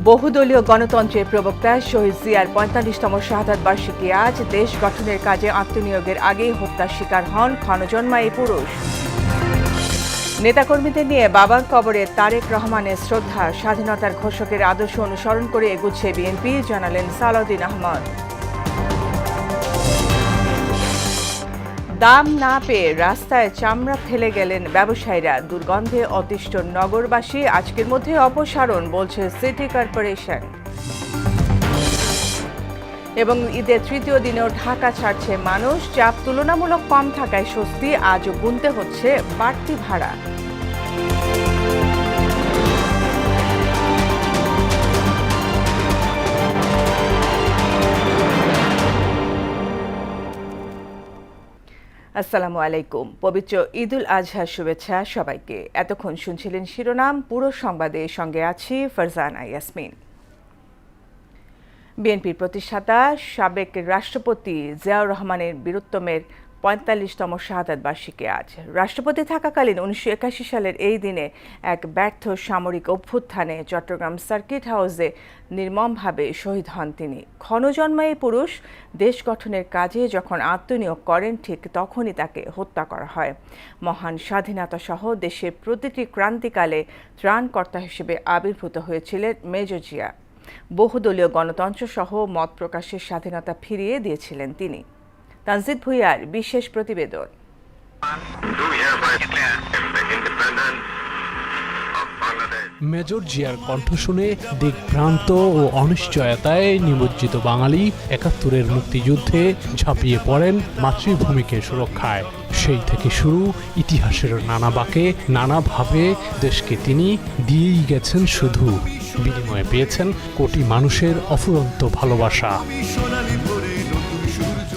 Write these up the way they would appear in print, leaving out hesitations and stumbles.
বহুদলীয় গণতন্ত্রের প্রবক্তা শহীদ জিয়ার ৪৫তম শাহাদাত বার্ষিকী আজ। দেশ গঠনের কাজে আত্মনিয়োগের আগেই হত্যার শিকার হন ক্ষণজন্মা এই পুরুষ। নেতাকর্মীদের নিয়ে বাবার কবরে তারেক রহমানের শ্রদ্ধা। স্বাধীনতার ঘোষকের আদর্শ অনুসরণ করে এগুচ্ছে বিএনপি, জানালেন সালাউদ্দিন আহমদ। দাম না পেয়ে রাস্তায় চামড়া ফেলে গেলেন ব্যবসায়ীরা। দুর্গন্ধে অতিষ্ঠ নগরবাসী, আজকের মধ্যে অপসারণ বলছে সিটি কর্পোরেশন। এবং ঈদের তৃতীয় দিনেও ঢাকা ছাড়ছে মানুষ। চাপ তুলনামূলক কম থাকায় স্বস্তি, আজও গুনতে হচ্ছে বাড়তি ভাড়া। আসসালামু আলাইকুম। পবিত্র ঈদুল আজহার শুভেচ্ছা সবাইকে। এতক্ষণ শুনছিলেন শিরোনাম, পুরো সংবাদে সঙ্গে আছি ফারজানা ইয়াসমিন। বিএনপির প্রতিষ্ঠাতা সাবেক রাষ্ট্রপতি জিয়াউর রহমানের বীরত্তমের ৪৫তম শাহাদাত বার্ষিকী আজ। রাষ্ট্রপতি থাকাকালীন ১৯৮১ সালের এই দিনে এক ব্যর্থ সামরিক অভ্যুত্থানে চট্টগ্রাম সার্কিট হাউসে নির্মমভাবে শহীদ হন তিনি। ক্ষণজন্মা এই পুরুষ দেশ গঠনের কাজে যখন আত্মনিয়োগ করেন, ঠিক তখনই তাকে হত্যা করা হয়। মহান স্বাধীনতা সহ দেশের প্রতিটি ক্রান্তিকালে ত্রাণকর্তা হিসেবে আবির্ভূত হয়েছিলেন মেজর জিয়া। বহুদলীয় গণতন্ত্র সহ মত প্রকাশের স্বাধীনতা ফিরিয়ে দিয়েছিলেন তিনি। তানজিদ ভুঁইয়ার বিশেষ প্রতিবেদন। মেজর জিয়ার কণ্ঠ শুনে দিগ্ভ্রান্ত ও অনিশ্চয়তায় নিমজ্জিত বাঙালি ৭১-এর মুক্তিযুদ্ধে ঝাঁপিয়ে পড়েন মাতৃভূমিকে সুরক্ষায়। সেই থেকে শুরু ইতিহাসের নানা বাঁকে নানাভাবে দেশকে তিনি দিয়েই গেছেন, শুধু বিনিময়ে পেয়েছেন কোটি মানুষের অফুরন্ত ভালোবাসা।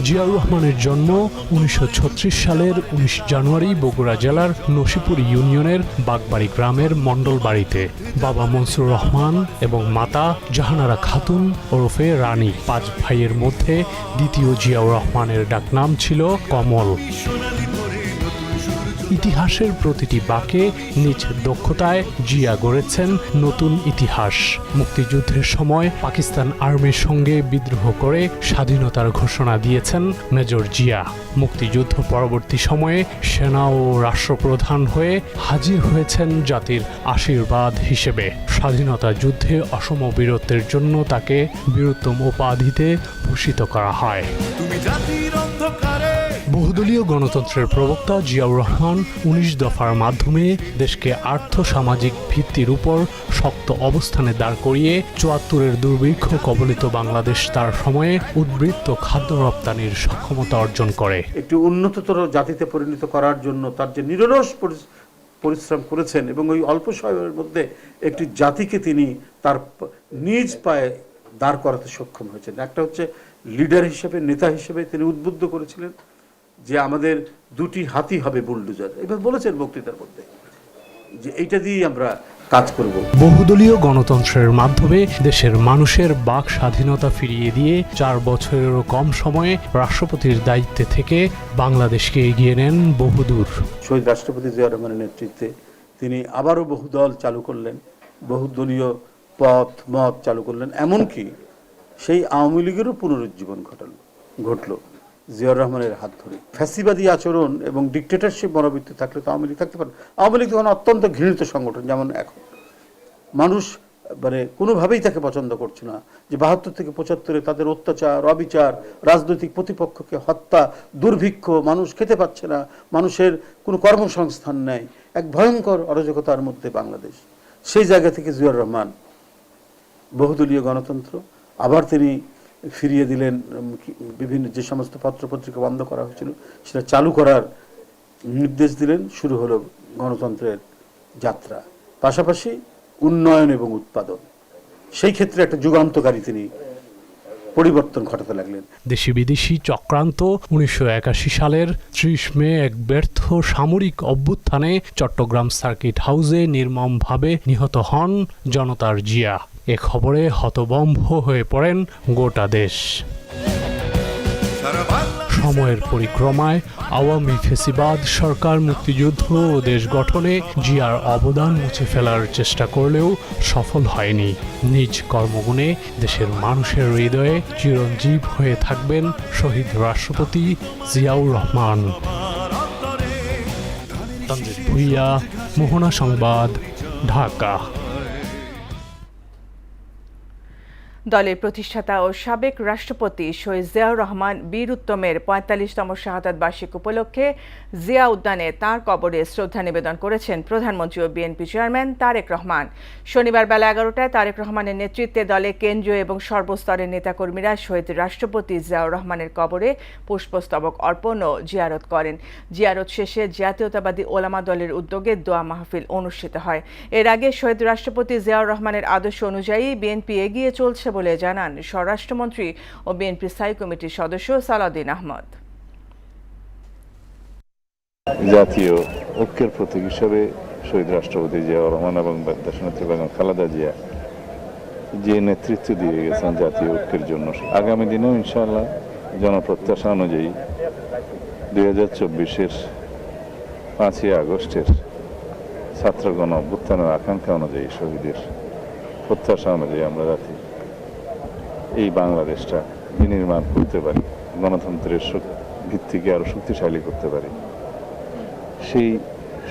জিয়াউর রহমানের জন্ম ১৯৩৬ সালের ১৯ জানুয়ারি বগুড়া জেলার নসিপুর ইউনিয়নের বাগবাড়ি গ্রামের মণ্ডল বাড়িতে। বাবা মনসুর রহমান এবং মাতা জাহানারা খাতুন ওরফে রানী। ৫ ভাইয়ের মধ্যে দ্বিতীয় জিয়াউর রহমানের ডাকনাম ছিল কমল। ইতিহাসের প্রতিটি বাঁকে নিজ দক্ষতায় জিয়া গড়েছেন নতুন ইতিহাস। মুক্তিযুদ্ধের সময় পাকিস্তান আর্মির সঙ্গে বিদ্রোহ করে স্বাধীনতার ঘোষণা দিয়েছেন মেজর জিয়া। মুক্তিযুদ্ধ পরবর্তী সময়ে সেনা ও রাষ্ট্রপ্রধান হয়ে হাজির হয়েছেন জাতির আশীর্বাদ হিসেবে। স্বাধীনতা যুদ্ধে অসম বীরত্বের জন্য তাকে বীরোত্তম উপাধিতে ভূষিত করা হয়। বহুদলীয় গণতন্ত্রের প্রবক্তা জিয়াউর রহমান ১৯ দফার মাধ্যমে দেশকে আর্থ-সামাজিক ভিত্তির উপর শক্ত অবস্থানে দাঁড় করিয়ে ৭৪-এর দুর্ভিক্ষ কবলিত বাংলাদেশ তার সময়ে উদ্বৃত্ত খাদ্য রপ্তানির সক্ষমতা অর্জন করে। একটি উন্নততর জাতিতে পরিণত করার জন্য তার যে নিরলস পরিশ্রম করেছেন এবং ওই অল্প সময়ের মধ্যে একটি জাতিকে তিনি তার নিজ পায়ে দাঁড় করাতে সক্ষম হয়েছেন। একটা হচ্ছে লিডার হিসেবে, নেতা হিসেবে তিনি উদ্বুদ্ধ করেছিলেন যে আমাদের দুটি হাতি হবে বুলডোজার। এবার বলেছেন বক্তৃতার মধ্যে যে এইটা দিয়ে আমরা কাজ করব। বহুদলীয় গণতন্ত্রের মাধ্যমে দেশের মানুষের বাক স্বাধীনতা ফিরিয়ে দিয়ে ৪ বছরেরও কম সময়ে রাষ্ট্রপতির দায়িত্বে থেকে বাংলাদেশকে এগিয়ে নেন বহুদূর। শহীদ রাষ্ট্রপতি জিয়াউর রহমানের নেতৃত্বে তিনি আবারও বহুদল চালু করলেন, বহুদলীয় পথ মত চালু করলেন। এমনকি সেই আওয়ামী লীগেরও পুনরুজ্জীবন ঘটল জিয়াউর রহমানের হাত ধরে। ফ্যাসিবাদী আচরণ এবং ডিক্টেটরশিপ মনোবৃত্তি থাকলে তো আওয়ামী লীগ থাকতে পারে। আওয়ামী লীগ তখন অত্যন্ত ঘৃণিত সংগঠন, যেমন এখন মানুষ কোনোভাবেই তাকে পছন্দ করছে না। যে ৭২ থেকে ৭৫-এ তাদের অত্যাচার, অবিচার, রাজনৈতিক প্রতিপক্ষকে হত্যা, দুর্ভিক্ষ, মানুষ খেতে পাচ্ছে না, মানুষের কোনো কর্মসংস্থান নেই, এক ভয়ঙ্কর অরাজকতার মধ্যে বাংলাদেশ। সেই জায়গা থেকে জিয়াউর রহমান বহুদলীয় গণতন্ত্র আবার তিনি ফিরিয়ে দিলেন। বিভিন্ন যে সমস্ত পত্রপত্রিকা বন্ধ করা হয়েছিল সেটা চালু করার নির্দেশ দিলেন। শুরু হলো গণতন্ত্রের যাত্রা, পাশাপাশি উন্নয়ন এবং উৎপাদন। সেই ক্ষেত্রে একটা যুগান্তকারী তিনি পরিবর্তন ঘটাতে লাগলেন। দেশি বিদেশি চক্রান্ত ১৯৮১ সালের ৩০ মে এক ব্যর্থ সামরিক অভ্যুত্থানে চট্টগ্রাম সার্কিট হাউসে নির্মমভাবে নিহত হন জনতার জিয়া। এ খবরে হতভম্ব হয়ে পড়েন গোটা দেশ। সময়ের পরিক্রমায় আওয়ামী ফেসিবাদ সরকার মুক্তিযুদ্ধ ও দেশ গঠনে জিয়ার অবদান মুছে ফেলার চেষ্টা করলেও সফল হয়নি। নিজ কর্মগুণে দেশের মানুষের হৃদয়ে চিরঞ্জীব হয়ে থাকবেন শহীদ রাষ্ট্রপতি জিয়াউর রহমান। তানজিদ ভুঁইয়া, মোহনা সংবাদ, ঢাকা। দলের প্রতিষ্ঠাতা ও সাবেক রাষ্ট্রপতি শহীদ জিয়াউর রহমান বীর উত্তমের ৪৫তম শাহাদাত বার্ষিক উপলক্ষে জিয়া উদ্যানে তাঁর কবরে শ্রদ্ধা নিবেদন করেছেন প্রধানমন্ত্রী ও বিএনপি চেয়ারম্যান তারেক রহমান। শনিবার বেলা ১১টায় তারেক রহমানের নেতৃত্বে দলে কেন্দ্রীয় এবং সর্বস্তরের নেতাকর্মীরা শহীদ রাষ্ট্রপতি জিয়াউর রহমানের কবরে পুষ্পস্তবক অর্পণ ও জিয়ারত করেন। জিয়ারত শেষে জাতীয়তাবাদী ওলামা দলের উদ্যোগে দোয়া মাহফিল অনুষ্ঠিত হয়। এর আগে শহীদ রাষ্ট্রপতি জিয়াউর রহমানের আদর্শ অনুযায়ী বিএনপি এগিয়ে চলছে বলে জানান স্বরাষ্ট্রমন্ত্রী ও বিএনপি স্থায়ী কমিটির সদস্য সালাউদ্দিন আহমদ। জাতীয় ঐক্যের প্রতীক হিসেবে শহীদ রাষ্ট্রপতি জিয়াউর রহমান এবং দেশনেত্রী বেগম খালেদা জিয়া যে নেতৃত্ব দিয়ে গেছেন জাতীয় ঐক্যের জন্য, আগামী দিনেও ইনশাআল্লাহ জনপ্রত্যাশা অনুযায়ী 2024-এর 5ই আগস্টের ছাত্রগণ অভ্যুত্থানের আকাঙ্ক্ষা অনুযায়ী, শহীদের প্রত্যাশা অনুযায়ী আমরা যাতে এই বাংলাদেশটা বিনির্মাণ করতে পারি, গণতন্ত্রের ভিত্তিকে আরো শক্তিশালী করতে পারি, সেই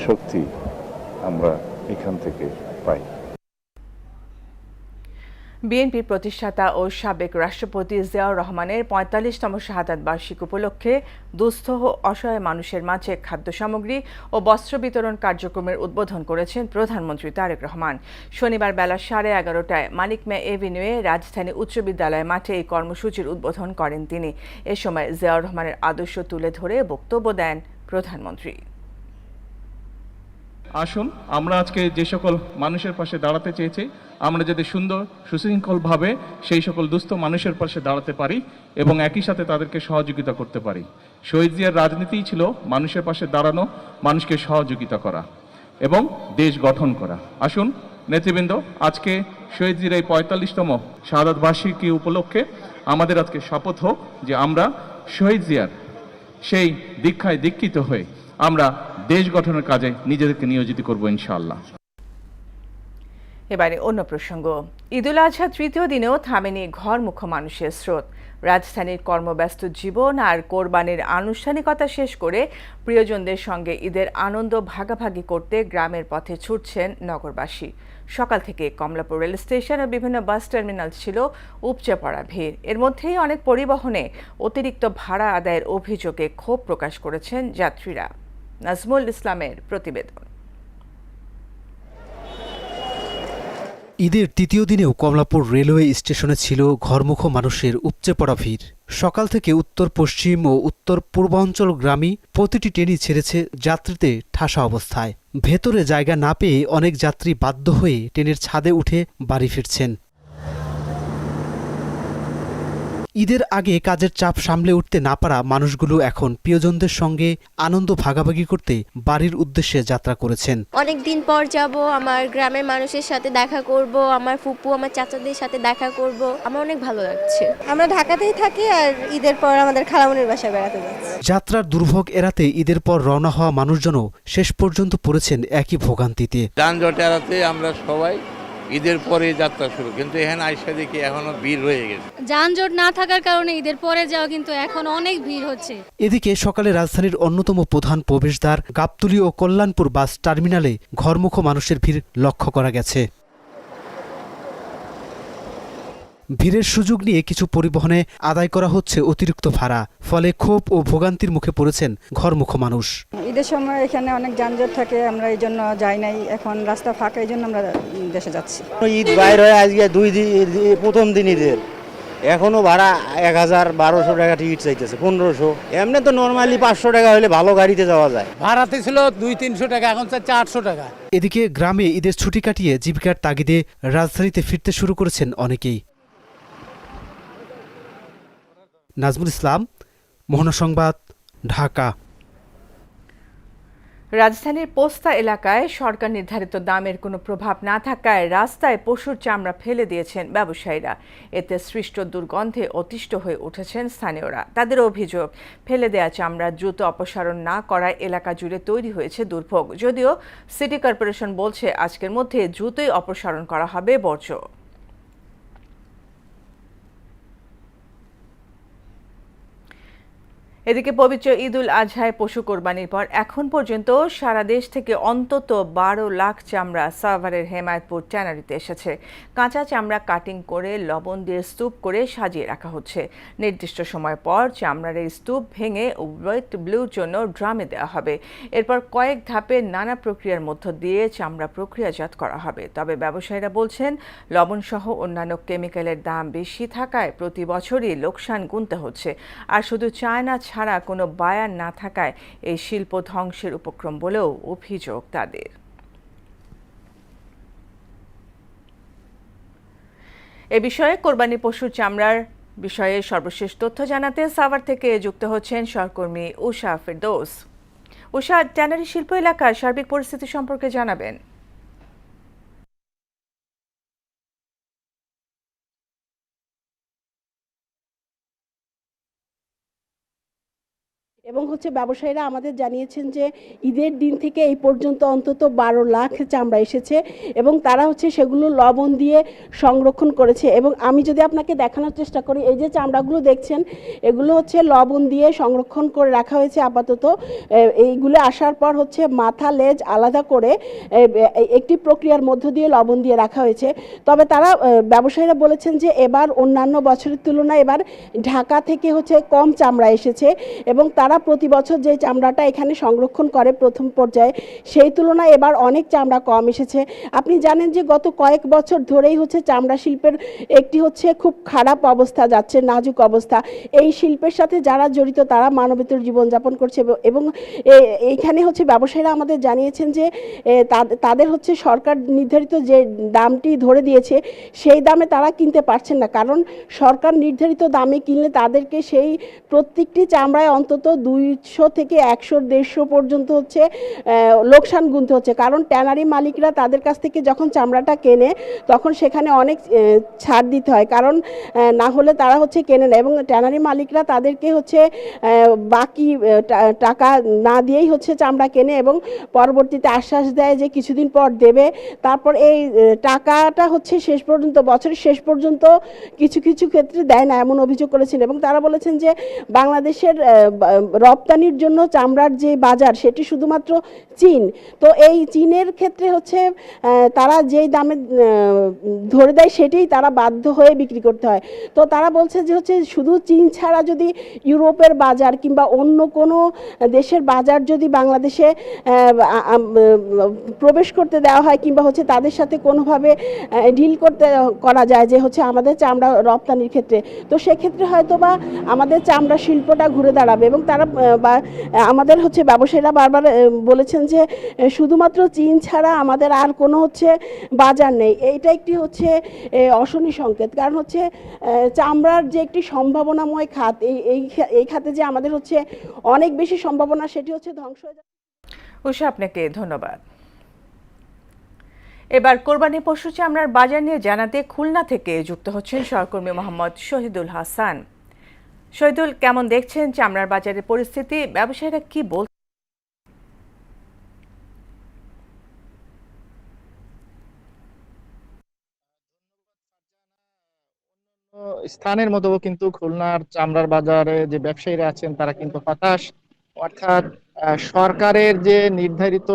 শক্তি আমরা এখান থেকে পাই। বিএনপির প্রতিষ্ঠাতা ও সাবেক রাষ্ট্রপতি জিয়াউর রহমানের ৪৫তম শাহাদাত বার্ষিক উপলক্ষে দুস্থ ও অসহায় মানুষের মাঝে খাদ্য সামগ্রী ও বস্ত্র বিতরণ কার্যক্রমের উদ্বোধন করেছেন প্রধানমন্ত্রী তারেক রহমান। শনিবার বেলা 11:30টায় মানিক মিয়া এভিনিউয়ে রাজধানী উচ্চ বিদ্যালয় মাঠে এই কর্মসূচির উদ্বোধন করেন তিনি। এ সময় জিয়াউর রহমানের আদর্শ তুলে ধরে বক্তব্য দেন প্রধানমন্ত্রী। আসুন আমরা আজকে যে সকল মানুষের পাশে দাঁড়াতে চেয়েছি, আমরা যাতে সুন্দর সুশৃঙ্খলভাবে সেই সকল দুস্থ মানুষের পাশে দাঁড়াতে পারি এবং একই সাথে তাদেরকে সহযোগিতা করতে পারি। শহীদ জিয়ার রাজনীতিই ছিল মানুষের পাশে দাঁড়ানো, মানুষকে সহযোগিতা করা এবং দেশ গঠন করা। আসুন নেতৃবৃন্দ, আজকে শহীদ জিয়ার এই ৪৫তম শাহাদাত বার্ষিকী উপলক্ষে আমাদের আজকে শপথ হোক যে আমরা শহীদ জিয়ার সেই দীক্ষায় দীক্ষিত হয়ে আমরা দেশ গঠনের কাজে নিজেদেরকে নিয়োজিত করব ইনশাআল্লাহ। এবারে অন্য প্রসঙ্গ। ঈদুল আজহা তৃতীয় দিনেও থামেনি ঘরমুখো মানুষের স্রোত। রাজধানীর কর্মব্যস্ত জীবন আর কোরবানির আনুষ্ঠানিকতা শেষ করে প্রিয়জনদের সঙ্গে ঈদের আনন্দ ভাগাভাগি করতে গ্রামের পথে ছুটছেন নগরবাসী। সকাল থেকে কমলাপুর রেল স্টেশন ও বিভিন্ন বাস টার্মিনাল ছিল উপচে পড়া ভিড়। এর মধ্যেই অনেক পরিবহনে অতিরিক্ত ভাড়া আদায়ের অভিযোগে ক্ষোভ প্রকাশ করেছেন যাত্রীরা। নাজমুল ইসলামের প্রতিবেদন। ঈদের তৃতীয় দিনেও কমলাপুর রেলওয়ে স্টেশনে ছিল ঘরমুখো মানুষের উপচে পড়া ভিড়। সকাল থেকে উত্তর পশ্চিম ও উত্তর পূর্বাঞ্চল গ্রামে প্রতিটি ট্রেনই ছেড়েছে যাত্রীতে ঠাসা অবস্থায়। ভেতরে জায়গা না পেয়ে অনেক যাত্রী বাধ্য হয়ে ট্রেনের ছাদে উঠে বাড়ি ফিরছেন। ঈদের আগে কাজের চাপ সামলে উঠতে না পারা মানুষগুলো এখন প্রিয়জনদের সঙ্গে আনন্দ ভাগাভাগি করতে বাড়ির উদ্দেশ্যে যাত্রা করেছেন। অনেক দিন পর যাব, আমার গ্রামের মানুষের সাথে দেখা করব, আমার ফুপু আমার চাচাদের সাথে দেখা করব, আমার অনেক ভালো লাগছে। আমরা ঢাকাতেই থাকি আর ঈদের পর আমাদের খালামণির বাসায় বেড়াতে যাচ্ছি। যাত্রার দুর্ভোগ এড়াতে ঈদের পর রওনা হওয়া মানুষজনও শেষ পর্যন্ত পড়েছেন একই ভোগান্তিতে। যানজট এড়াতে আমরা সবাই ঈদের পরে যাত্রা শুরু, কিন্তু এখানে আইসা দেখি এখনো ভিড় রয়ে গেছে। যানজট না থাকার কারণে ঈদের পরে যাওয়া কিন্তু এখন অনেক ভিড় হচ্ছে। এদিকে সকালে রাজধানীর অন্যতম প্রধান প্রবেশদ্বার গাবতলী ও কল্যাণপুর বাস টার্মিনালে ঘরমুখো মানুষের ভিড় লক্ষ্য করা গেছে। ভিড়ের সুযোগ নিয়ে কিছু পরিবহনে আদায় করা হচ্ছে অতিরিক্ত ভাড়া, ফলে ক্ষোভ ও ভোগান্তির মুখে পড়েছেন ঘরমুখো মানুষ। ঈদের সময় এখানে অনেক যানজট থাকে, আমরা এই জন্য যাই নাই। এখন রাস্তা ফাঁকা, এই জন্য আমরা দেশে যাচ্ছি। ঈদ বাইর হয়ে আজকে প্রথম দিন ঈদের, এখনো ভাড়া 1000-1200 টাকা টিকিট চাইতেছে, 1500। এমনি তো নর্মালি 500 টাকা হলে ভালো গাড়িতে যাওয়া যায়। ভাড়াতে ছিল 200-300 টাকা, এখন চাচ্ছে 800 টাকা। এদিকে গ্রামে ঈদের ছুটি কাটিয়ে জীবিকার তাগিদে রাজধানীতে ফিরতে শুরু করেছেন অনেকেই। নাজমুল ইসলাম, মোহনা সংবাদ, ঢাকা। রাজধানীর পোস্তা এলাকায় সরকার নির্ধারিত দামের কোনো প্রভাব না থাকায় রাস্তায় পশুর চামড়া ফেলে দিয়েছেন ব্যবসায়ীরা। এতে সৃষ্ট দুর্গন্ধে অতিষ্ঠ হয়ে উঠেছেন স্থানীয়রা। তাদের অভিযোগ, ফেলে দেয়া চামড়া দ্রুত অপসারণ না করায় এলাকা জুড়ে তৈরি হয়েছে দুর্ভোগ। যদিও সিটি কর্পোরেশন বলছে আজকের মধ্যে দ্রুতই অপসারণ করা হবে বর্জ্য। এদিকে পবিত্র ঈদ উল আজহায় পশু কোরবানির পর এখন পর্যন্ত সারা দেশ থেকে অন্তত 12 লাখ চামড়া সাভারের হেমায়তপুর ট্যানারিতে এসেছে। কাঁচা চামড়া কাটিং করে লবণ দিয়ে স্তূপ করে সাজিয়ে রাখা হচ্ছে। নির্দিষ্ট সময় পর চামড়ার এই স্তূপ ভেঙে ওয়েট ব্লুর জন্য ড্রামে দেওয়া হবে। এরপর কয়েক ধাপে নানা প্রক্রিয়ার মধ্য দিয়ে চামড়া প্রক্রিয়াজাত করা হবে। তবে ব্যবসায়ীরা বলছেন, লবণসহ অন্যান্য কেমিক্যালের দাম বেশি থাকায় প্রতি বছরই লোকসান গুনতে হচ্ছে। আর শুধু চায়না ছাড়া কোনো বায়ার না থাকায় এই শিল্প ধ্বংসের উপক্রম বলেও অভিযোগ তাদের। এ বিষয়ে কোরবানি পশুর চামড়ার বিষয়ে সর্বশেষ তথ্য জানাতে সাভার থেকে যুক্ত হচ্ছেন সহকর্মী উষা ফেরদৌস। উষা, ট্যানারি শিল্প এলাকার সার্বিক পরিস্থিতি সম্পর্কে জানাবেন। এবং ব্যবসায়ীরা আমাদের জানিয়েছেন যে ঈদের দিন থেকে এই পর্যন্ত অন্তত 12 লাখ চামড়া এসেছে এবং তারা সেগুলো লবণ দিয়ে সংরক্ষণ করেছে। এবং আমি যদি আপনাকে দেখানোর চেষ্টা করি, এই যে চামড়াগুলো দেখছেন, এগুলো লবণ দিয়ে সংরক্ষণ করে রাখা হয়েছে আপাতত। এইগুলো আসার পর মাথা লেজ আলাদা করে একটি প্রক্রিয়ার মধ্য দিয়ে লবণ দিয়ে রাখা হয়েছে। তবে তারা ব্যবসায়ীরা বলেছেন যে এবার অন্যান্য বছরের তুলনায় এবার ঢাকা থেকে কম চামড়া এসেছে এবং তারা প্রতি বছর যে চামড়াটা এখানে সংরক্ষণ করে প্রথম পর্যায়ে, সেই তুলনায় এবার অনেক চামড়া কম এসেছে। আপনি জানেন যে গত কয়েক বছর ধরেই চামড়া শিল্পের একটি খুব খারাপ অবস্থা যাচ্ছে, নাজুক অবস্থা। এই শিল্পের সাথে যারা জড়িত তারা মানবেতর জীবনযাপন করছে এবং এইখানে ব্যবসায়ীরা আমাদের জানিয়েছেন যে তাদের সরকার নির্ধারিত যে দামটি ধরে দিয়েছে সেই দামে তারা কিনতে পারছেন না, কারণ সরকার নির্ধারিত দামে কিনলে তাদেরকে সেই প্রত্যেকটি চামড়ায় অন্তত 200 থেকে 100-150 পর্যন্ত লোকসান গুনতে হচ্ছে। কারণ ট্যানারি মালিকরা তাদের কাছ থেকে যখন চামড়াটা কেনে তখন সেখানে অনেক ছাড় দিতে হয়, কারণ না হলে তারা কেনে না। এবং ট্যানারি মালিকরা তাদেরকে বাকি টাকা না দিয়েই চামড়া কেনে এবং পরবর্তীতে আশ্বাস দেয় যে কিছুদিন পর দেবে। তারপর এই টাকাটা শেষ পর্যন্ত, বছরের শেষ পর্যন্ত কিছু কিছু ক্ষেত্রে দেয় না, এমন অভিযোগ করেছেন। এবং তারা বলেছেন যে বাংলাদেশের রপ্তানির জন্য চামড়ার যে বাজার সেটি শুধুমাত্র চীন। তো এই চীনের ক্ষেত্রে তারা যেই দামে ধরে দেয় সেটাই তারা বাধ্য হয়ে বিক্রি করতে হয়। তো তারা বলছে যে শুধু চীন ছাড়া যদি ইউরোপের বাজার কিংবা অন্য কোনো দেশের বাজার যদি বাংলাদেশে প্রবেশ করতে দেওয়া হয় কিংবা তাদের সাথে কোনোভাবে ডিল করা যায় যে আমাদের চামড়া রপ্তানির ক্ষেত্রে, তো সেক্ষেত্রে হয়তো বা আমাদের চামড়া শিল্পটা ঘুরে দাঁড়াবে। এবং তারা আমাদের ব্যবসায়ীরা বারবার বলেছেন যে শুধুমাত্র চীন ছাড়া আমাদের আর কোনো বাজার নেই। এইটা একটি অশনি সংকেত, কারণ চামড়ার যে একটি সম্ভাবনাময় খাত, এই খাতে যে আমাদের অনেক বেশি সম্ভাবনা, সেটি ধ্বংস হয়ে যাচ্ছে। উষা, আপনাকে ধন্যবাদ। এবার কোরবানি পশু চামড়ার বাজার নিয়ে জানাতে খুলনা থেকে যুক্ত হচ্ছেন সহকর্মী মোহাম্মদ শহীদুল হাসান। শহীদুল, কেমন দেখছেন চামড়ার বাজারের পরিস্থিতি? ব্যবসায়ীরা কি বলছেন? স্থানের মতো কিন্তু খুলনার চামড়ার বাজারে যে ব্যবসায়ীরা আছেন তারা কিন্তু হতাশ। অর্থাৎ সরকারের যে নির্ধারিত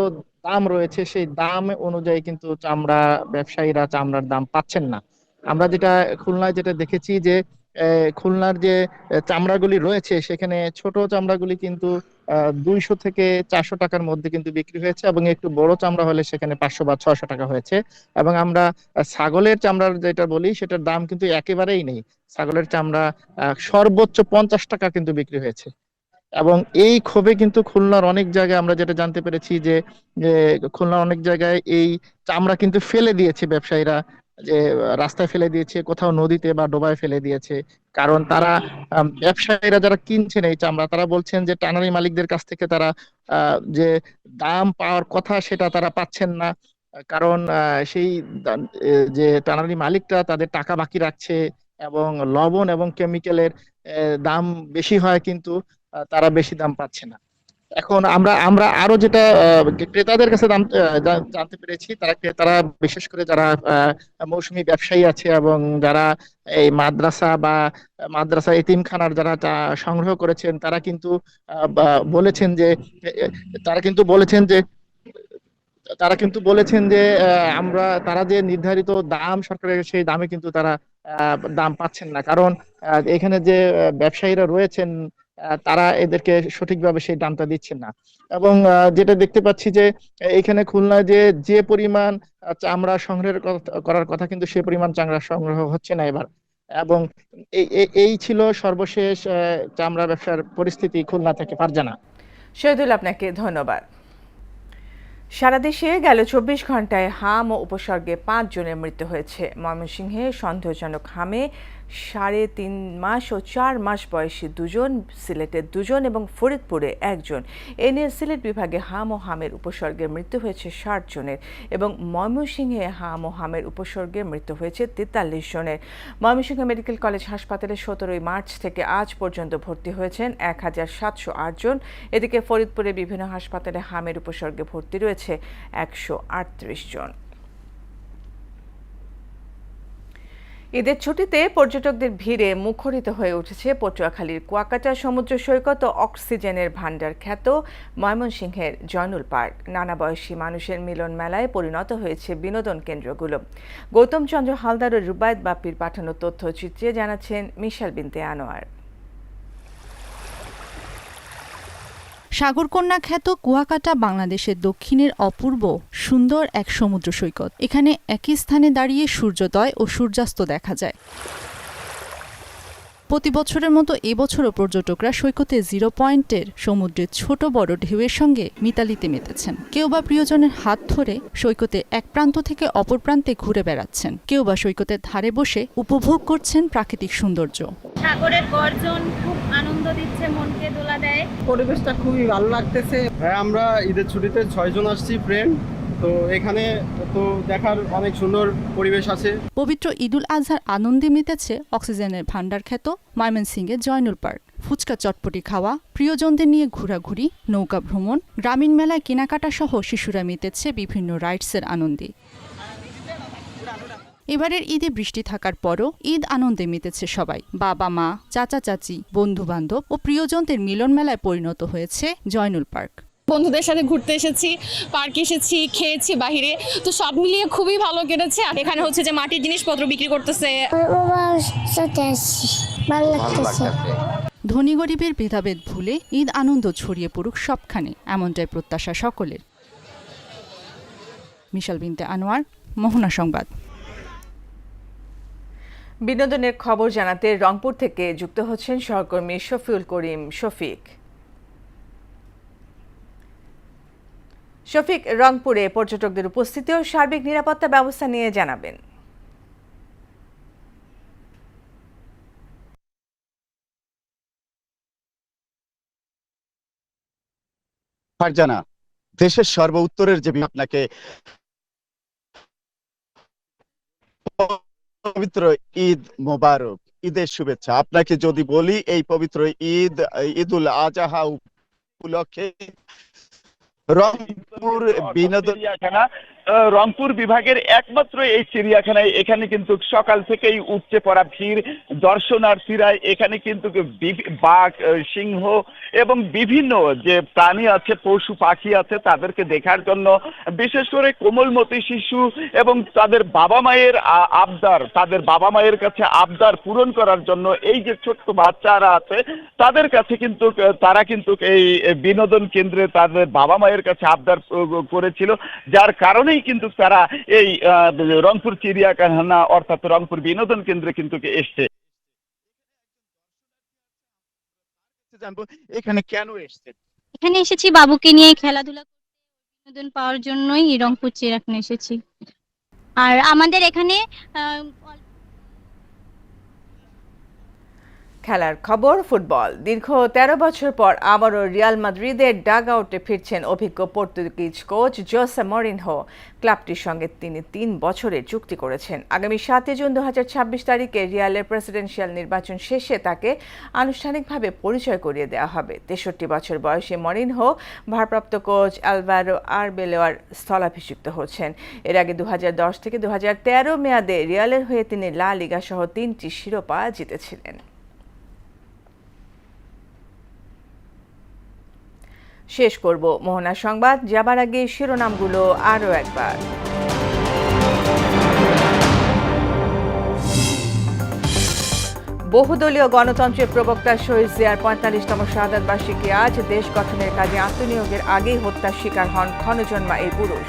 দাম রয়েছে সেই দাম অনুযায়ী কিন্তু চামড়া ব্যবসায়ীরা চামড়ার দাম পাচ্ছেন না। আমরা খুলনায় যেটা দেখেছি যে খুলনার যে চামড়াগুলি রয়েছে সেখানে ছোট চামড়াগুলি কিন্তু 200 থেকে 400 টাকার মধ্যে কিন্তু বিক্রি হয়েছে এবং একটু বড় চামড়া হলে সেখানে 500 বা 600 টাকা হয়েছে। এবং আমরা ছাগলের চামড়ার যেটা বলি সেটার দাম কিন্তু একেবারেই নেই। ছাগলের চামড়া সর্বোচ্চ 50 টাকা কিন্তু বিক্রি হয়েছে। এবং এই ক্ষোভে কিন্তু খুলনার অনেক জায়গায় আমরা যেটা জানতে পেরেছি যে খুলনার অনেক জায়গায় এই চামড়া কিন্তু ফেলে দিয়েছে ব্যবসায়ীরা, যে রাস্তায় ফেলে দিয়েছে, কোথাও নদীতে বা ডোবায় ফেলে দিয়েছে। কারণ তারা ব্যবসায়ীরা যারা কিনছেন এই চামড়া, তারা বলছেন যে টানারি মালিকদের কাছ থেকে তারা যে দাম পাওয়ার কথা সেটা তারা পাচ্ছেন না। কারণ সেই যে টানারি মালিকরা তাদের টাকা বাকি রাখছে, এবং লবণ এবং কেমিক্যালের দাম বেশি হয়, কিন্তু তারা বেশি দাম পাচ্ছে না। এখন আমরা আমরা আরো যেটা ক্রেতাদের কাছে জানতে পেরেছি, ক্রেতারা বিশেষ করে যারা মৌসুমী ব্যবসায়ী আছে এবং যারা এই মাদ্রাসা এতিমখানার যারা সংগ্রহ করেছেন, বলেছেন যে তারা কিন্তু বলেছেন যে তারা যে নির্ধারিত দাম সরকারের, সেই দামে কিন্তু তারা দাম পাচ্ছেন না। কারণ এখানে যে ব্যবসায়ীরা রয়েছেন তারা এদেরকে সঠিকভাবে সেই দামটা দিচ্ছেন না। এবং যেটা দেখতে পাচ্ছি যে এখানে খুলনায় যে পরিমাণ চামড়া করার কথা, কিন্তু সে পরিমাণ চামড়া সংগ্রহ হচ্ছে না এবার। এবং এই ছিল সর্বশেষ চামড়া ব্যবসার পরিস্থিতি খুলনা থেকে। ফারজানা। শহীদুল, আপনাকে ধন্যবাদ। সারা দেশে গেল 24 ঘন্টায় হাম ও উপসর্গে 5 জনের মৃত্যু হয়েছে। ময়মনসিংহে সন্দেহজনক হামে 3.5 মাস ও 4 মাস বয়সী 2 জন, সিলেটে 2 জন এবং ফরিদপুরে 1 জন। এ নিয়ে সিলেট বিভাগে হাম ও হামের উপসর্গে মৃত্যু হয়েছে 60 জনের এবং ময়মনসিংহে হাম ও হামের উপসর্গে মৃত্যু হয়েছে 43 জনের। ময়মনসিংহ মেডিকেল কলেজ হাসপাতালে 17 মার্চ থেকে আজ পর্যন্ত ভর্তি হয়েছেন 1708 জন। এদিকে ফরিদপুরে বিভিন্ন হাসপাতালে হামের উপসর্গে ভর্তি রয়েছে 138 জন। ঈদের ছুটিতে পর্যটকদের ভিড়ে মুখরিত হয়ে উঠেছে পটুয়াখালীর কুয়াকাটা সমুদ্র সৈকত ও অক্সিজেনের ভান্ডার খ্যাত ময়মনসিংহের জয়নুল পার্ক। নানা বয়সী মানুষের মিলন মেলায় পরিণত হয়েছে বিনোদন কেন্দ্রগুলো। গৌতম চন্দ্র হালদার ও রুবায়েত বাপ্পির পাঠানো তথ্যচিত্রে জানাচ্ছেন মিশাল বিনতে আনোয়ার। সাগরকন্যা খ্যাত কুয়াকাটা বাংলাদেশের দক্ষিণের অপূর্ব সুন্দর এক সমুদ্র সৈকত। এখানে একই স্থানে দাঁড়িয়ে সূর্যোদয় ও সূর্যাস্ত দেখা যায়। প্রতি বছরের মতো এবছরও পর্যটকরা সৈকতে 0 পয়েন্টের সমুদ্রের ছোট বড় ঢেউয়ের সঙ্গে মিতালিতে মেতেছেন। কেউ বা প্রিয়জনের হাত ধরে সৈকতে এক প্রান্ত থেকে অপর প্রান্তে ঘুরে বেড়াচ্ছেন, কেউ বা সৈকতের ধারে বসে উপভোগ করছেন প্রাকৃতিক সৌন্দর্য। সাগরের গর্জন খুব আনন্দ দিচ্ছে, মনকে দোলা দেয়। পরিবেশটা খুবই ভালো লাগতেছে। হ্যাঁ, আমরা ঈদের ছুটিতে 6 জন আসছি ফ্রেন্ড, তো এখানে তো দেখার অনেক সুন্দর পরিবেশ আছে। পবিত্র ঈদুল আজহার আনন্দে মেতেছে অক্সিজেনের ভান্ডার খ্যাত ময়মনসিংহের জয়নুল পার্ক। ফুচকা চটপটি খাওয়া, প্রিয়জনদের নিয়ে ঘোরাঘুরি, নৌকা ভ্রমণ, গ্রামীণ মেলায় কেনাকাটা সহ শিশুরা মেতেছে বিভিন্ন রাইডসের আনন্দে। এবারের ঈদে বৃষ্টি থাকার পরও ঈদ আনন্দে মেতেছে সবাই। বাবা মা, চাচা চাচি, বন্ধু বান্ধব ও প্রিয়জনদের মিলন মেলায় পরিণত হয়েছে জয়নুল পার্ক। বন্ধুদের সাথে ঘুরতে এসেছি, পার্কে এসেছি, খেয়েছি বাহিরে, তো সব মিলিয়ে খুবই ভালো কেটেছে। এখানে হচ্ছে যে মাটির জিনিসপত্র বিক্রি করতেছে। ধনী গরিবের ভেদাভেদ ভুলে ঈদ আনন্দ ছড়িয়ে পড়ুক সবখানে, এমনটাই প্রত্যাশা সকলের। মিশাল বিনতে আনোয়ার, মোহনা সংবাদ। বিনোদনের খবর জানাতে রংপুর থেকে যুক্ত হচ্ছেন সহকর্মী শফিউল করিম শফিক। শফিক, রংপুরে পর্যটকদের উপস্থিতি ও সার্বিক নিরাপত্তা ব্যবস্থা নিয়ে জানাবেন। ফারজানা, দেশের সর্ব উত্তরের যে আপনাকে পবিত্র ঈদ মোবারক, ঈদের শুভেচ্ছা। আপনাকে যদি বলি এই পবিত্র ঈদুল আজহা উপলক্ষে রংপুর বিনোদন রংপুর বিভাগের একমাত্র এই চিড়িয়াখানায় এখানে কিন্তু সকাল থেকেই উপচে পড়া ভিড় দর্শনার্থীরা। এখানে কিন্তু বাঘ, সিংহ এবং বিভিন্ন যে প্রাণী আছে, পশু পাখি আছে, তাদেরকে দেখার জন্য, বিশেষ করে কোমলমতি শিশু এবং তাদের বাবা মায়ের কাছে আবদার পূরণ করার জন্য এই যে ছোট্ট বাচ্চারা আছে তারা কিন্তু এই বিনোদন কেন্দ্রে তাদের বাবা মায়ের কাছে আবদার করেছিল, যার কারণে কিন্তু তারা এই রংপুর চিড়িয়াখানা অর্থাৎ রংপুর বিনোদন কেন্দ্রে কিন্তু এসছে। এখানে কেন এসছে? এখানে এসেছি বাবুকে নিয়ে খেলাধুলা বিনোদন পাওয়ার জন্যই রংপুর চিড়িয়াখানা এসেছি। আর আমাদের এখানে খেলার খবর ফুটবল। দীর্ঘ ১৩ বছর পর আবারও রিয়াল মাদ্রিদের ডাগ আউটে ফিরছেন অভিজ্ঞ পর্তুগিজ কোচ জোসে মরিনহো। ক্লাবটির সঙ্গে তিনি ৩ বছরের চুক্তি করেছেন। আগামী ৭ জুন ২০২৬ তারিখে রিয়ালের প্রেসিডেন্সিয়াল নির্বাচন শেষে তাকে আনুষ্ঠানিকভাবে পরিচয় করিয়ে দেওয়া হবে। ৬৩ বছর বয়সী মরিনহো ভারপ্রাপ্ত কোচ আলভারো আরবেলোয়ার স্থলাভিষিক্ত হচ্ছেন। এর আগে ২০১০ থেকে ২০১৩ মেয়াদে রিয়ালের হয়ে তিনি লা লিগা সহ ৩টি শিরোপা জিতেছিলেন। শেষ করব মোহনা সংবাদ, যাবার আগে শিরোনামগুলো আরও একবার। বহুদলীয় গণতন্ত্রের প্রবক্তা শহীদ জিয়ার ৪৫তম শাহাদাত বার্ষিকী আজ। দেশ গঠনের কাজে আত্মনিয়োগের আগেই হত্যার শিকার হন ক্ষণজন্মা এই পুরুষ।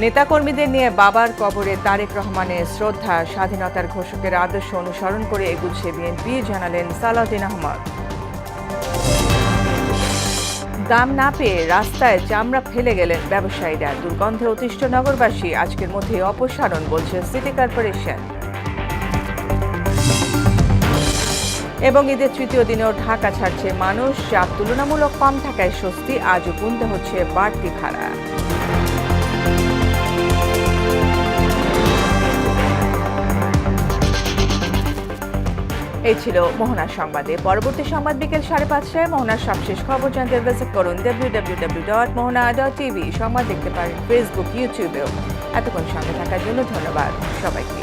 নেতাকর্মীদের নিয়ে বাবার কবরে তারেক রহমানের শ্রদ্ধা। স্বাধীনতার ঘোষকের আদর্শ অনুসরণ করে এগুচ্ছে বিএনপি, জানালেন সালাউদ্দিন আহমদ। দাম না পেয়ে রাস্তায় চামড়া ফেলে গেলেন ব্যবসায়ীরা। দুর্গন্ধে অতিষ্ঠ নগরবাসী, আজকের মধ্যে অপসারণ বলছে সিটি কর্পোরেশন। এবং ঈদের তৃতীয় দিনেও ঢাকা ছাড়ছে মানুষ। চাপ তুলনামূলক কম থাকায় স্বস্তি, আজও গুনতে হচ্ছে বাড়তি ভাড়া। এই ছিল মোহনার সংবাদে। পরবর্তী সংবাদ বিকেল ৫:৩০। মোহনার সবশেষ খবর জানতে ভিজিট করুন www.mohana.tv। সংবাদ দেখতে পারেন ফেসবুক, ইউটিউবেও। এতক্ষণ সঙ্গে থাকার জন্য ধন্যবাদ সবাইকে।